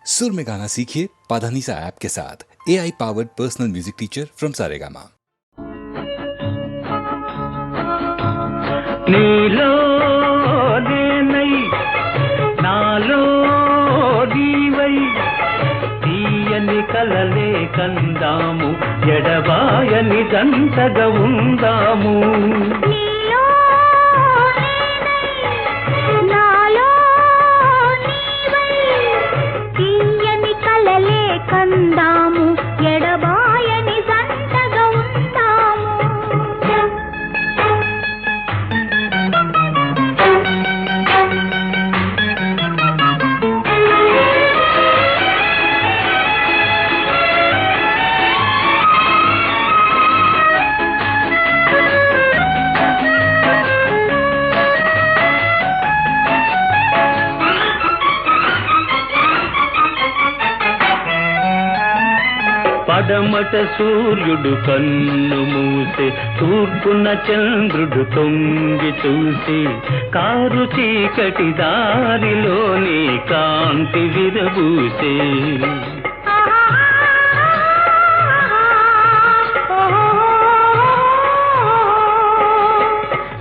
सुर में गाना सीखिए पाधानीसा ऐप के साथ। AI powered personal music teacher from Saregama. నీలో నేనై నాలో నీవై తీయని కలలే కందాము ఎడబాయని జంటగా ఉందాము. కందాము ఎడబాయని జంటగా ఉందాము. పడమట సూర్యుడు కన్ను మూసే తూర్పున చంద్రుడు తొంగి చూసి కారు చీకటి దారిలోని కాంతి విరబూసే.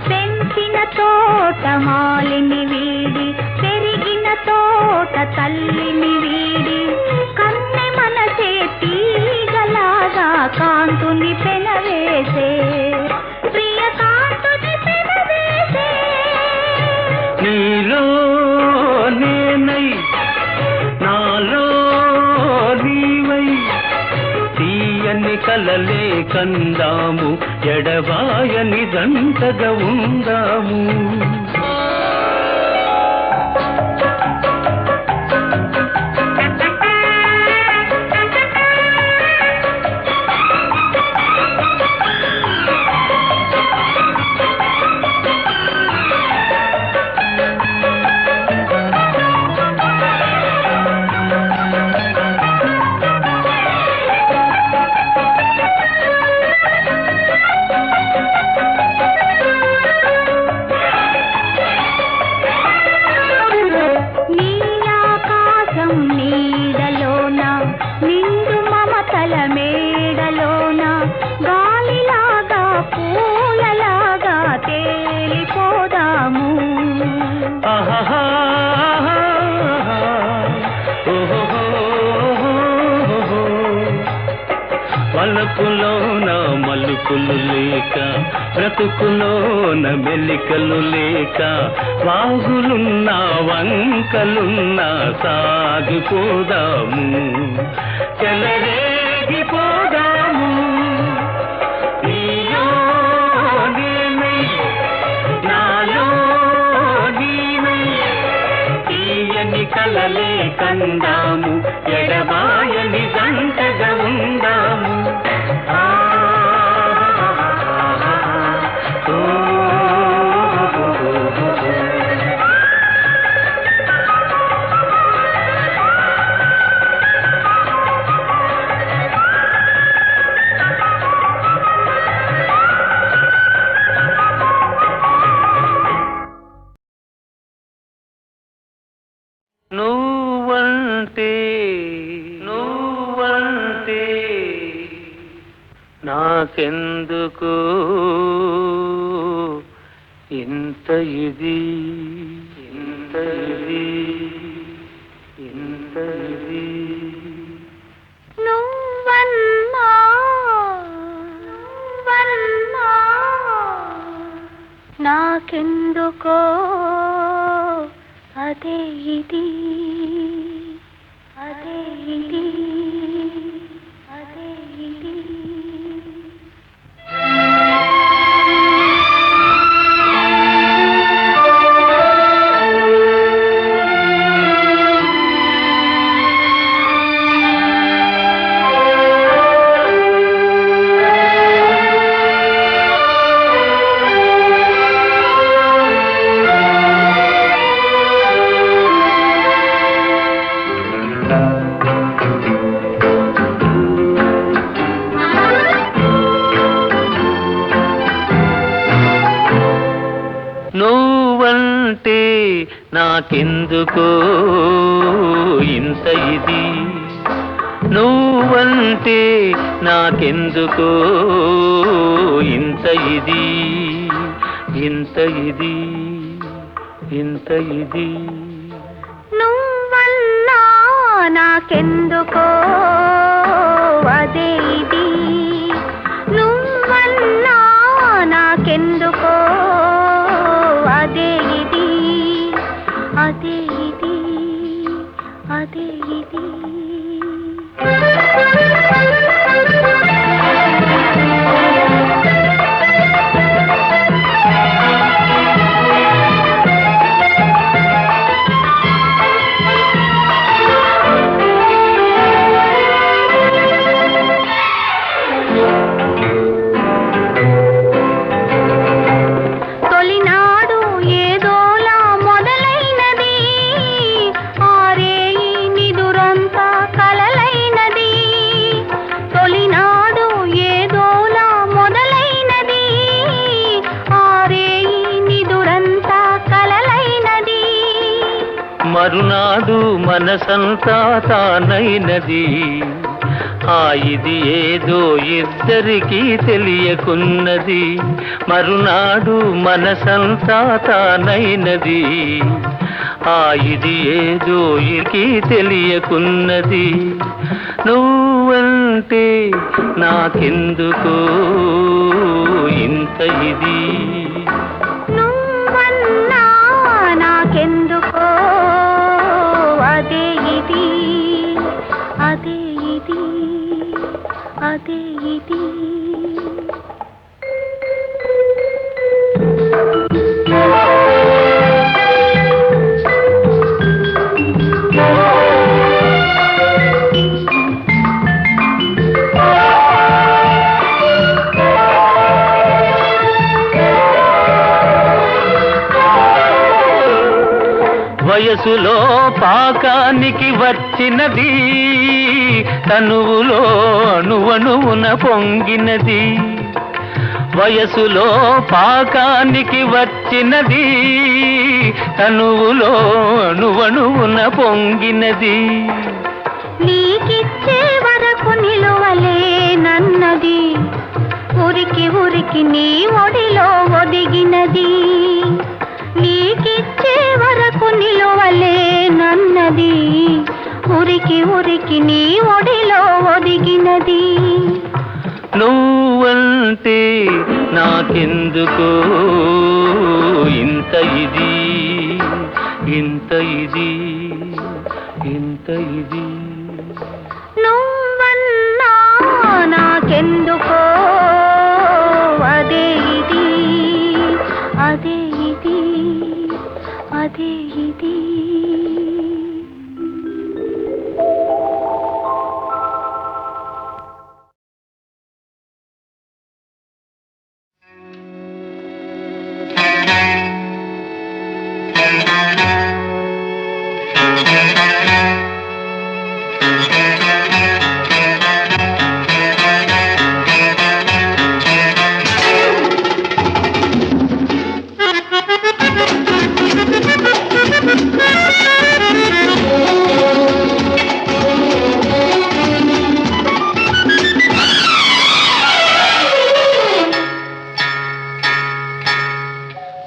పెంచిన తోట మాలిని వీడి పెరిగిన తోట తల్లిని వీడి కన్నె మనసే తీగలాగా కాంతుని పెనవేసే ప్రియ కాంతుని పెనవేసే. నీలో నేనై నాలో నీవై తీయని కలలే కందాము ఎడబాయని జంటగా ఉందాము. పలుకులోన మలుపులు లేక బ్రతుకులోన మెలికలు లేక వాగులున్నా వంకలున్నా సాగిపోదాము చెలరేగిపోదాము. నీలో నేనై నాలో నీవై తీయని కలలే కందాము ఎడబాయని జంటగా ఉందాము. నువ్వంటే నాకెందుకు ఇంత ఇది నువ్వన్నా నాకెందుకో అదే ఇది అదే ఇది అదే ఇది. నాకెందుకో ఇంత ఇది, నువ్వంటే నాకెందుకో ఇంత ఇది, ఇంత ఇది, ఇంత ఇది. నువ్వన్నా నాకెందుకో అదే ఇది, నువ్వన్నా నాకెందుకో అదే ఇది, అదే ఇది, అదే ఇది. తొలినాడు ఏదోలా మొదలైనది, ఆరేయి నిదురంతా కలలైనది. తొలినాడు ఏదోలా మొదలైనది, ఆరేయి నిదురంతా కలలైనది. మరునాడు మనసంతా తానైనది, ఆ ఇది ఏదో ఇద్దరికీ తెలియకున్నది. మరునాడు మనసంతా తానైనది, ఆ ఇది ఏదో ఇకి తెలియకున్నది. నువ్వంటే నాకెందుకో ఇంత ఇది, నువ్వన్నా నాకెందుకో అదే ఇది, అదే ఇది, అదే ఇది. వయసులో పాకానికి వచ్చినది, తనువులో అణువణువున పొంగినది. వయసులో పాకానికి వచ్చినది, తనువులో అణువణువున పొంగినది. నీకిచ్చే వరకు నిలువలేనన్నది, ఉరికి ఉరికి నీ ఒడిలో ఒదిగినది. నీకిచ్చే వరకు నిలువలేనన్నది, ఉరికి ఉరికి నీ ఒడిలో ఒదిగినది. నువ్వంటే నాకెందుకో ఇంత ఇది, ఇంత ఇది, ఇంత ఇది. నువ్వన్నా నాకెందుకో అదే ఇది, అదే ఇది, అదే ఇది.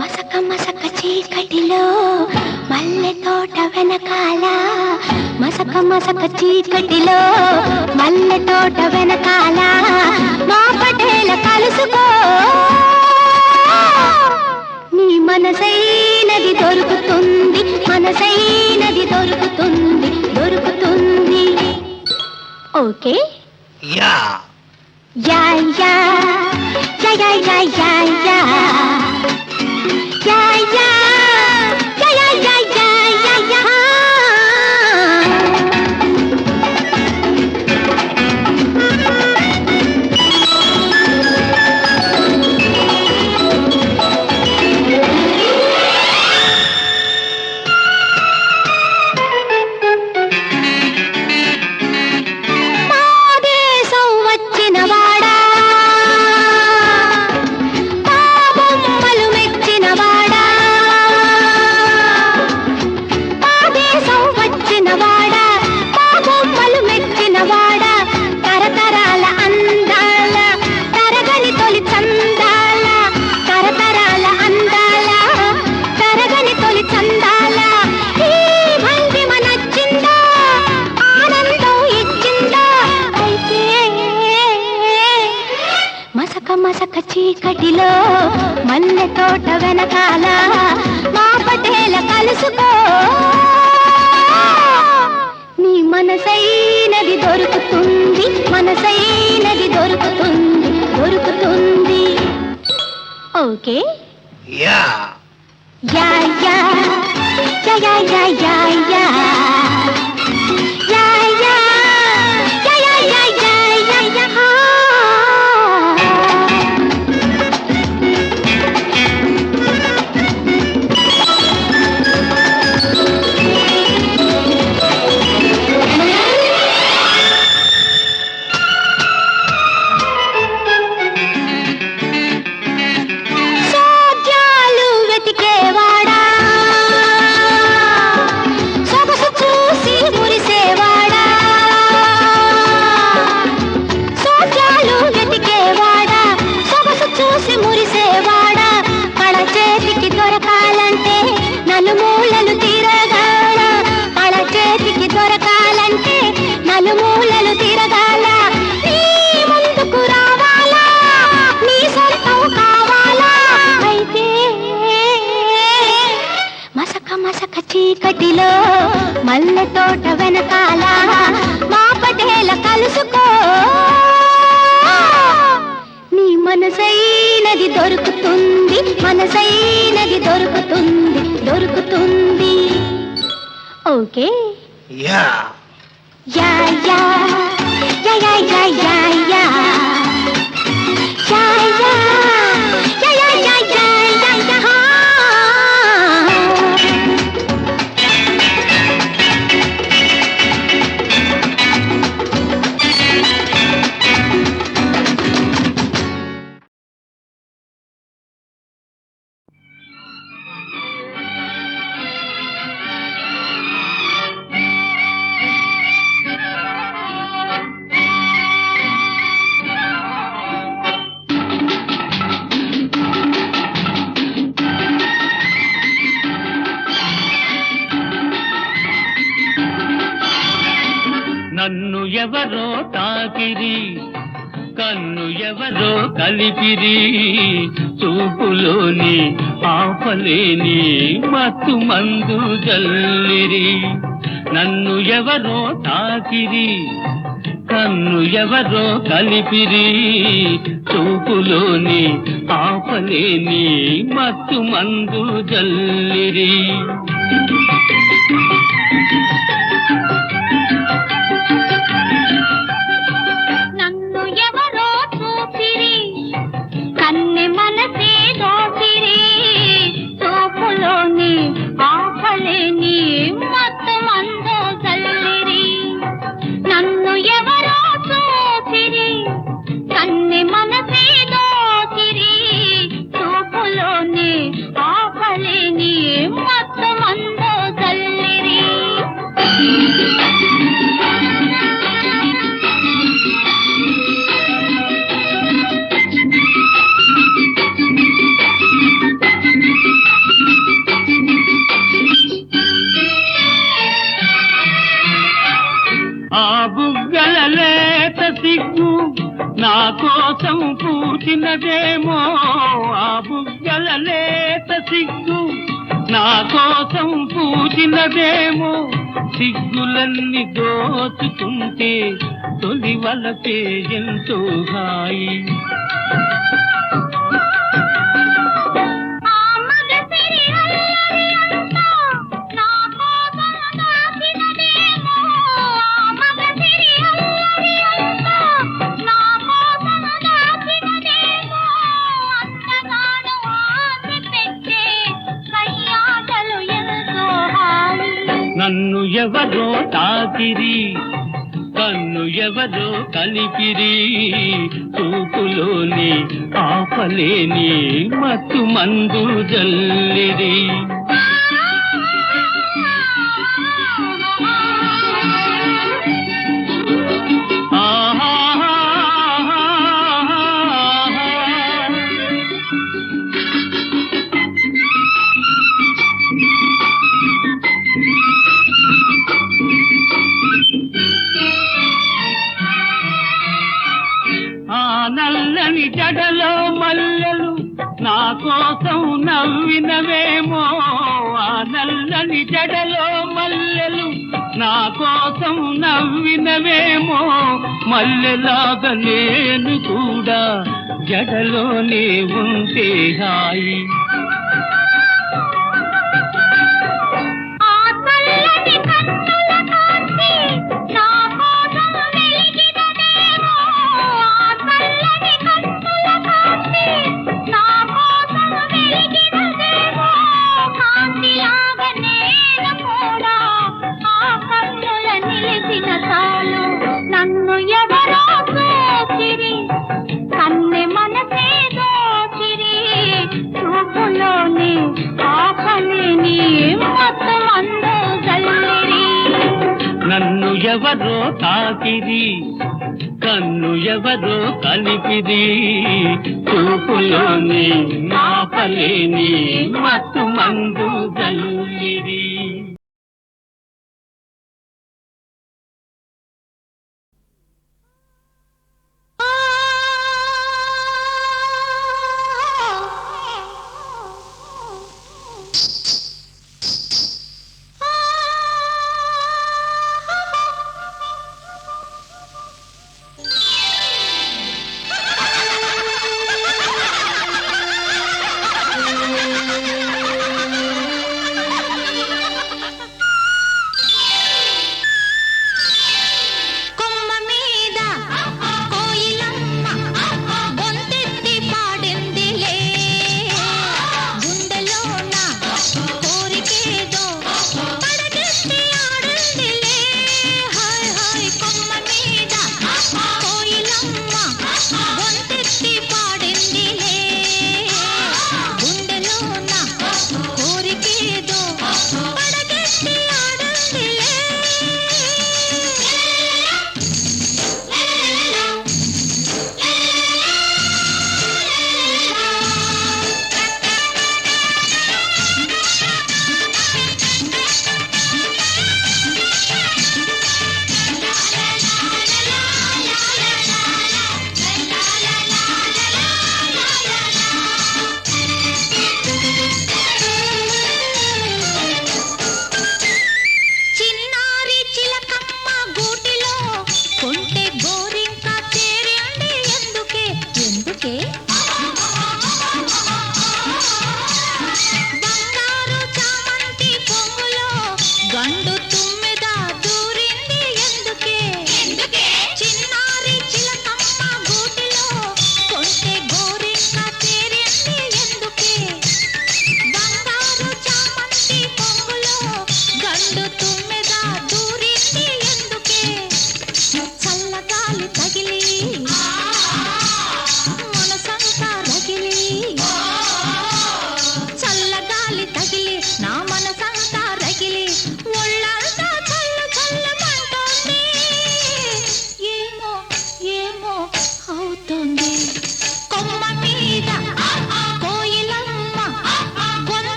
మసక మసక చీకటిలో మల్లె తోట వెనకాల, మసక మసక చీకటిలో మల్లె తోట వెనకాల, మా పటేల కలుసుకో, నీ మనసైనది దొరుకుతుంది, మనసైనది దొరుకుతుంది, దొరుకుతుంది. ఓకే యా యా యా యా యా యా యా యా యా యా యా యా యా యా యా. మా దేశం వచ్చిన వాడా, మా బొమ్మలు మెచ్చిన వాడా, చీకటిలో మల్లె తోట వెనకాల మా పటేల కలుసుకో నీ మనసైనది దొరుకుతుంది మనసైనది దొరుకుతుంది దొరుకుతుంది ఓకే యా యా యా యా యా యా యా యా యా యా యా యా యా యా యా సోద్యాలు వెతికేవాడా సొగసు చూసి మురిసేవాడా సోద్యాలు వెతికేవాడా సొగసు చూసి మురిసేవాడా కళ చేతికి దొరకాలంటే నలుమూలలు తిరగాల కళ చేతికి దొరకాలంటే నలుమూలలు తిరగాల నీ ముందుకు రావాలా నీ సొంతం కావాలా అయితే మసక మసక చీకటిలో మల్లె తోట వెనకాల మా పటేల కలుసుకో నీ మనసైనది దొరుకుతుంది మనసైనది దొరుకుతుంది దొరుకుతుంది ఓకే యా యా యా యా యా యా యా యా యా యా యా యా యా యా యా యా నన్ను ఎవరో తాకిరి కన్ను ఎవరో కలిపిరి చూపులోని ఆపలేని మత్తు మందు జల్లిరి నన్ను ఎవరో తాకిరి కన్ను ఎవరో కలిపిరి చూపులోని ఆపలేని మత్తు మందు జల్లిరి నన్ను ఎవరో చూపిరి కన్నె మనసే దోపిరి చూపులోని ఆపలేని మత్తు మందు చల్లిరి నన్ను ఎవరో చూపిరి కన్నె మనసే దోపిరి చూపులోని ఆపలేని మత్తు మందు చల్లిరి ఆ బుగ్గల లేత సిగ్గు నా కోసం పూచినదేమో ఆ బుగ్గల లేత సిగ్గు నా కోసం పూచినదేమో సిగ్గులన్నీ దోచుకుంటే తొలి వలపే ఎంతో హాయి ఆ మగసిరి అల్లరి అంతా నా కోసం దాచినదేమో ఆ మగసిరి అల్లరి అంతా నా కోసం దాచినదేమో అంతగాను ఆశ పెట్టే కయ్యాటలు ఎంతో హాయి నన్ను ఎవరో తాకిరి కన్ను ఎవరో కలిపిరి చూపులోని ఆపలేని మత్తు మందు జల్లిరి ఆ నల్లని జడలో మల్ల నా కోసం నవ్వినవేమో ఆ నల్లని జడలో మల్లెలు నా కోసం నవ్వినవేమో మల్లెలాగా నేను కూడా జడలోనే ఉంటే హాయి ఆ చల్లని కన్నుల కాంతి నా కోసం వెలిగినదేమో ఆ చల్లని కన్నుల కాంతి నా కోసం వెలిగినదేమో కాంతిలాగా నేను కూడా ఆ కన్నుల నిలిచిన చాలు నన్ను ఎవరో చూచిరి కన్నె మనసే దోచిరి చూపులోని ఆకలిని మొత్తం అందు జల్లిరి నన్ను ఎవరో తాకిరి కన్ను ఎవరో కలిపిరి చూపులోని ఆపలేని మత్తు మందు జల్లిరి ఆ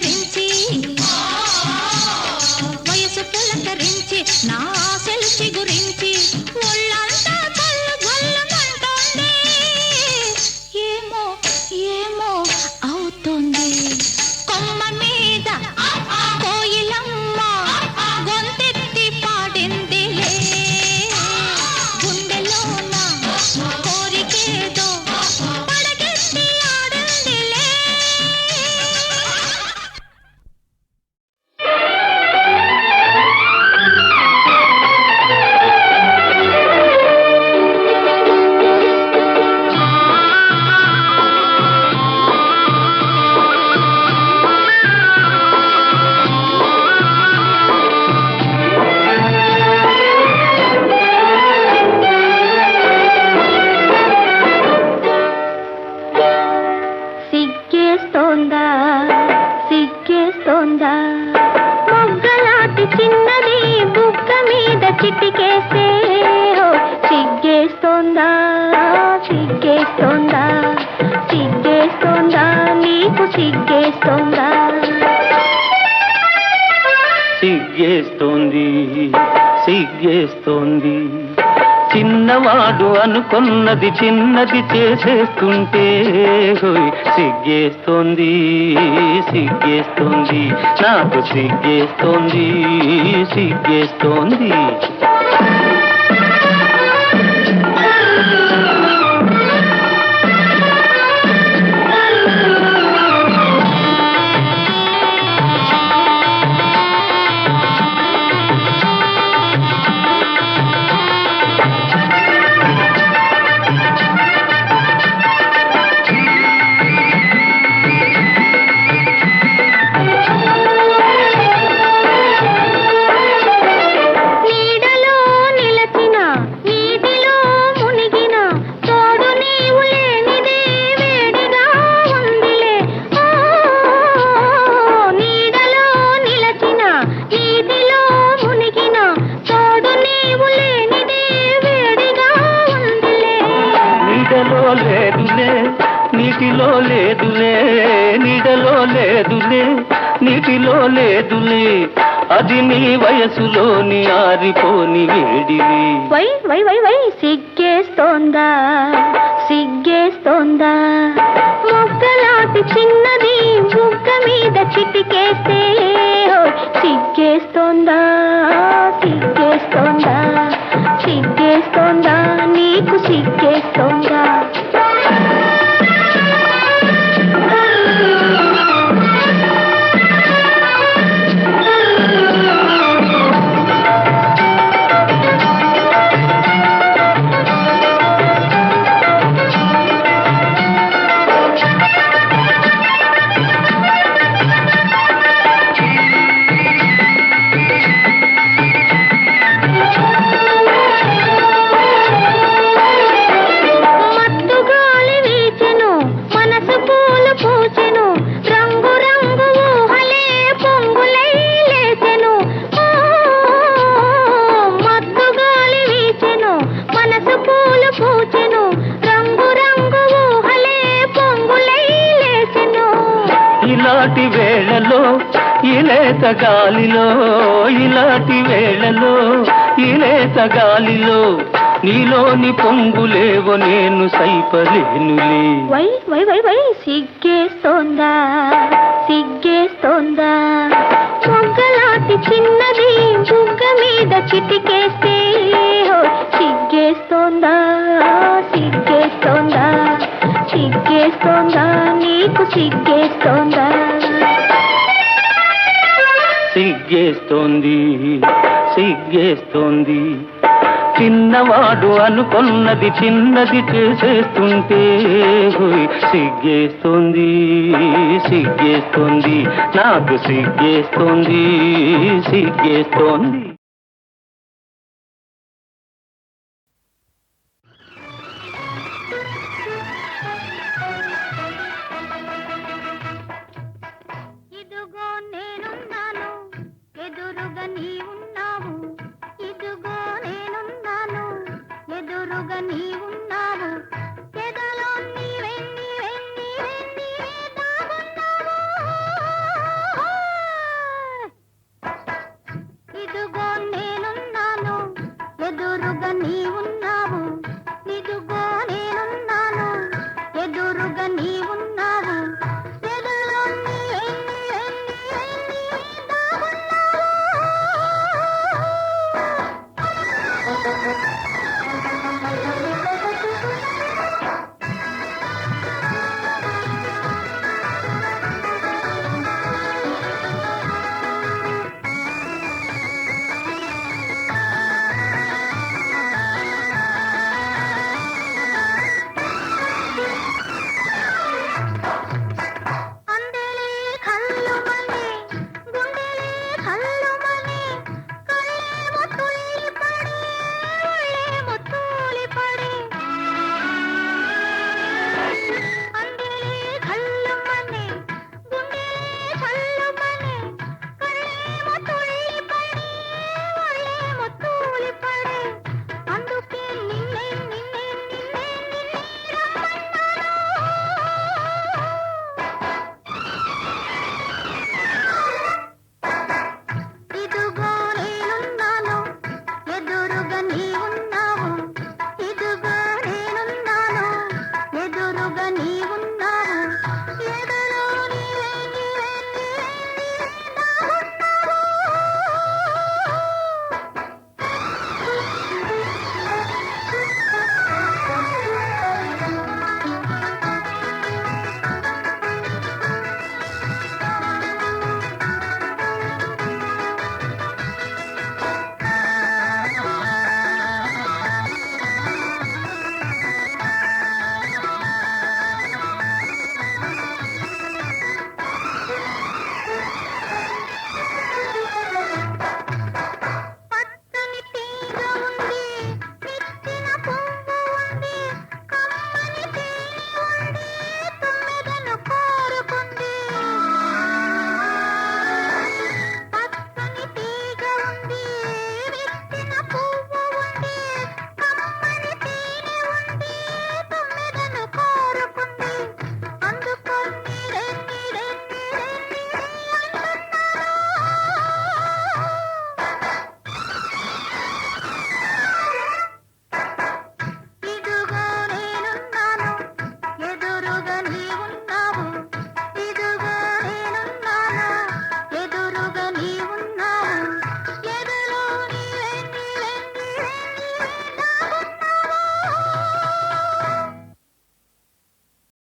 చిగురించి వయసు పులకరించి నా ఆశలు చిగురించి ఒళ్ళంతా కళ్ళు గొల్లమంటోంది ఏమో ఏమో అవుతోంది కొమ్మ మీద కోయిలమ్మ గొంతెత్తి పాడిందిలే గుండెలోన కోరికేదో పడగెత్తి ఆడిందిలే సిగ్గేస్తోందా సిగ్గేస్తోందా మొగ్గలాంటి చిన్నది బుగ్గ మీద చిటికేస్తే సిగ్గేస్తోందా సిగ్గేస్తోందా సిగ్గేస్తోందా నీకు సిగ్గేస్తోందా సిగ్గేస్తోంది సిగ్గేస్తోంది చిన్నవాడు అనుకున్నది చిన్నది చేసేస్తుంటే హోయ్ సిగ్గేస్తోంది సిగ్గేస్తోంది నాకు సిగ్గేస్తోంది సిగ్గేస్తోంది నీడలో నిలచిన నీటిలో మునిగిన తోడు నీవు లేనిదే వేడిగా ఉందిలే నీడలో నిలచిన నీటిలో మునిగిన తోడు నీవు లేనిదే వేడిగా ఉందిలే నీడలో లేదులే నీటిలో లేదులే నీడలో లేదులే నీటిలో లేదులే అది నీ వయసులోని ఆరిపోని వేడివి వై వై వై వై సిగ్గేస్తోందా సిగ్గేస్తోందా మొగ్గలాంటి చిన్నది బుగ్గ మీద చిటికేస్తే సిగ్గేస్తోందా సిగ్గేస్తోందా సిగ్గేస్తోందా నీకు సిగ్గేస్తోందా మత్తు గాలి వీచెను మనసు పూలు పూచెను రంగు రంగు ఊహలే పొంగులై లేచెను మత్తు గాలి వీచెను మనసు పూలు పూచెను రంగు రంగు ఊహలే పొంగులై లేచెను ఇలాంటి వేళలో ఇలేత గాలిలో ఇలాంటి వేళలో ఇలేత గాలిలో నీలోని పొంగులేవో నేను సైపలేనులే వై వై వై వై సిగ్గేస్తోందా సిగ్గేస్తోందా మొగ్గలాంటి చిన్నది బుగ్గ మీద చిటికేస్తే సిగ్గేస్తోందా సిగ్గేస్తోందా సిగ్గేస్తోందా నీకు సిగ్గేస్తోందా సిగ్గేస్తోంది సిగ్గేస్తోంది చిన్నవాడు అనుకున్నది చిన్నది చేసేస్తుంటే హోయ్ సిగ్గేస్తోంది సిగ్గేస్తోంది నాకు సిగ్గేస్తోంది సిగ్గేస్తోంది